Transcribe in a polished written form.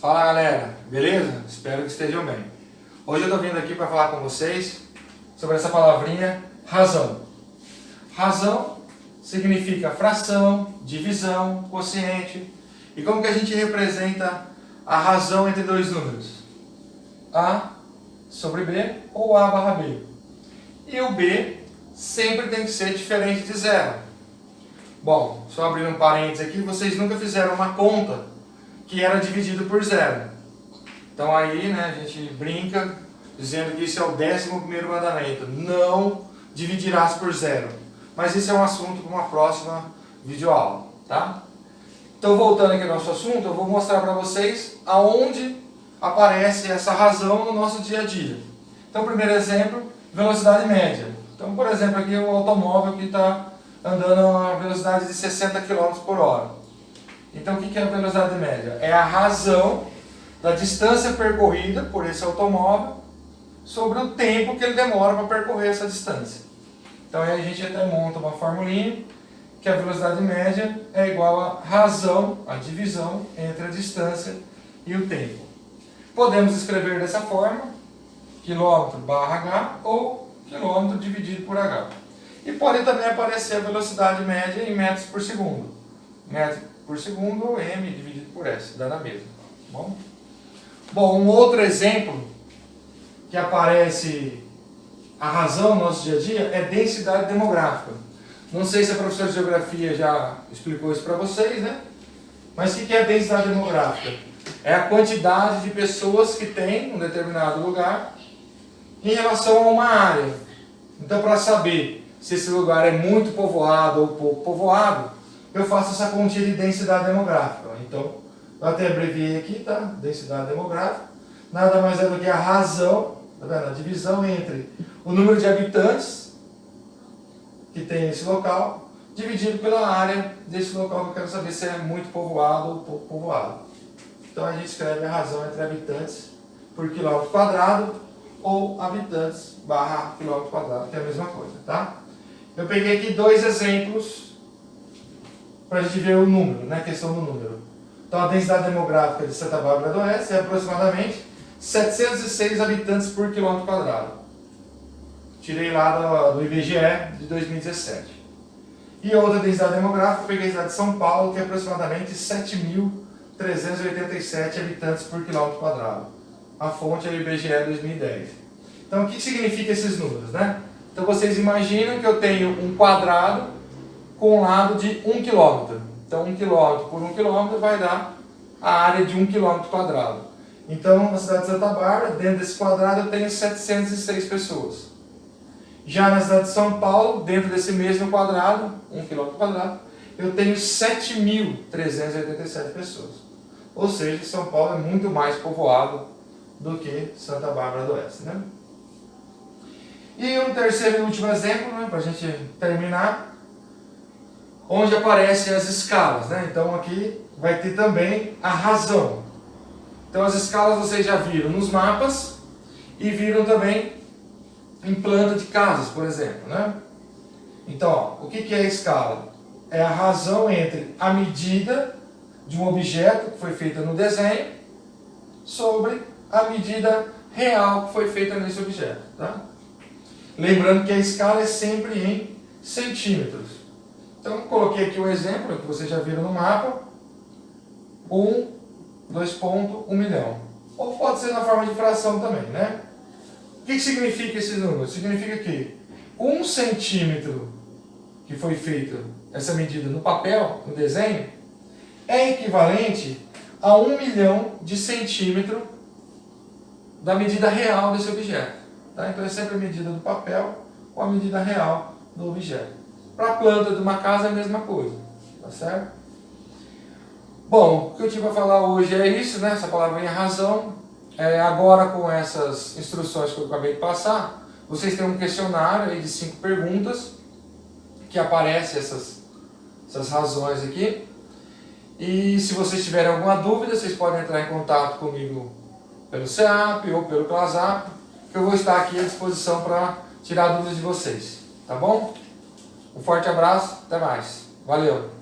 Fala galera, beleza? Espero que estejam bem. Hoje eu estou vindo aqui para falar com vocês sobre essa palavrinha razão. Razão significa fração, divisão, quociente. E como que a gente representa a razão entre dois números? A sobre B ou A barra B. E o B sempre tem que ser diferente de zero. Bom, só abrindo um parênteses aqui, vocês nunca fizeram uma conta que era dividido por zero. Então aí, né, a gente brinca dizendo que isso é o 11º mandamento. Não dividirás por zero. Mas isso é um assunto para uma próxima videoaula, tá? Então voltando aqui ao nosso assunto, eu vou mostrar para vocês aonde aparece essa razão no nosso dia a dia. Então, primeiro exemplo, velocidade média. Então, por exemplo, aqui o automóvel que está andando a velocidade de 60 km por hora. Então, o que é a velocidade média? É a razão da distância percorrida por esse automóvel sobre o tempo que ele demora para percorrer essa distância. Então, aí a gente até monta uma formulinha que a velocidade média é igual a razão, a divisão entre a distância e o tempo. Podemos escrever dessa forma, quilômetro barra H ou quilômetro dividido por H. E pode também aparecer a velocidade média em metros por segundo. Metro por segundo ou M dividido por S, dá na mesma. Bom, um outro exemplo que aparece a razão no nosso dia a dia é densidade demográfica. Não sei se a professora de geografia já explicou isso para vocês, né? Mas o que é a densidade demográfica? É a quantidade de pessoas que tem em um determinado lugar em relação a uma área. Então, para saber se esse lugar é muito povoado ou pouco povoado, eu faço essa continha de densidade demográfica. Então, eu até abreviei aqui, tá? Densidade demográfica. Nada mais é do que a razão, tá vendo? A divisão entre o número de habitantes que tem nesse local, dividido pela área desse local que eu quero saber se é muito povoado ou pouco povoado. Então, a gente escreve a razão entre habitantes por quilômetro quadrado ou habitantes barra quilômetro quadrado, que é a mesma coisa, tá? Eu peguei aqui dois exemplos para a gente ver o número, né, a questão do número. Então, a densidade demográfica de Santa Bárbara do Oeste é aproximadamente 706 habitantes por quilômetro quadrado. Tirei lá do IBGE de 2017. E outra densidade demográfica, eu peguei a cidade de São Paulo, que é aproximadamente 7.387 habitantes por quilômetro quadrado. A fonte é o IBGE 2010. Então, o que significa esses números, né? Então, vocês imaginam que eu tenho um quadrado com um lado de 1 km. Então, 1 km por 1 km vai dar a área de 1 km quadrado. Então, na cidade de Santa Bárbara, dentro desse quadrado, eu tenho 706 pessoas. Já na cidade de São Paulo, dentro desse mesmo quadrado, 1 km quadrado, eu tenho 7.387 pessoas. Ou seja, São Paulo é muito mais povoado do que Santa Bárbara do Oeste, né? E um terceiro e último exemplo, né, para a gente terminar, onde aparecem as escalas, né? Então aqui vai ter também a razão. Então as escalas vocês já viram nos mapas e viram também em planta de casas, por exemplo, né? Então, ó, o que é a escala? É a razão entre a medida de um objeto que foi feita no desenho sobre a medida real que foi feita nesse objeto, tá? Lembrando que a escala é sempre em centímetros. Então, eu coloquei aqui um exemplo que vocês já viram no mapa. 2,1 milhão. Ou pode ser na forma de fração também, né? O que significa esse número? Significa que 1 centímetro que foi feita essa medida no papel, no desenho, é equivalente a 1 milhão de centímetro da medida real desse objeto. Tá? Então é sempre a medida do papel com a medida real do objeto. Para a planta de uma casa é a mesma coisa, tá certo? Bom, o que eu tive para falar hoje é isso, né? Essa palavrinha razão. Agora com essas instruções que eu acabei de passar, vocês têm um questionário aí de 5 perguntas que aparecem essas razões aqui. E se vocês tiverem alguma dúvida, vocês podem entrar em contato comigo pelo CEAP ou pelo CLASAP, que eu vou estar aqui à disposição para tirar dúvidas de vocês, tá bom? Um forte abraço, até mais. Valeu!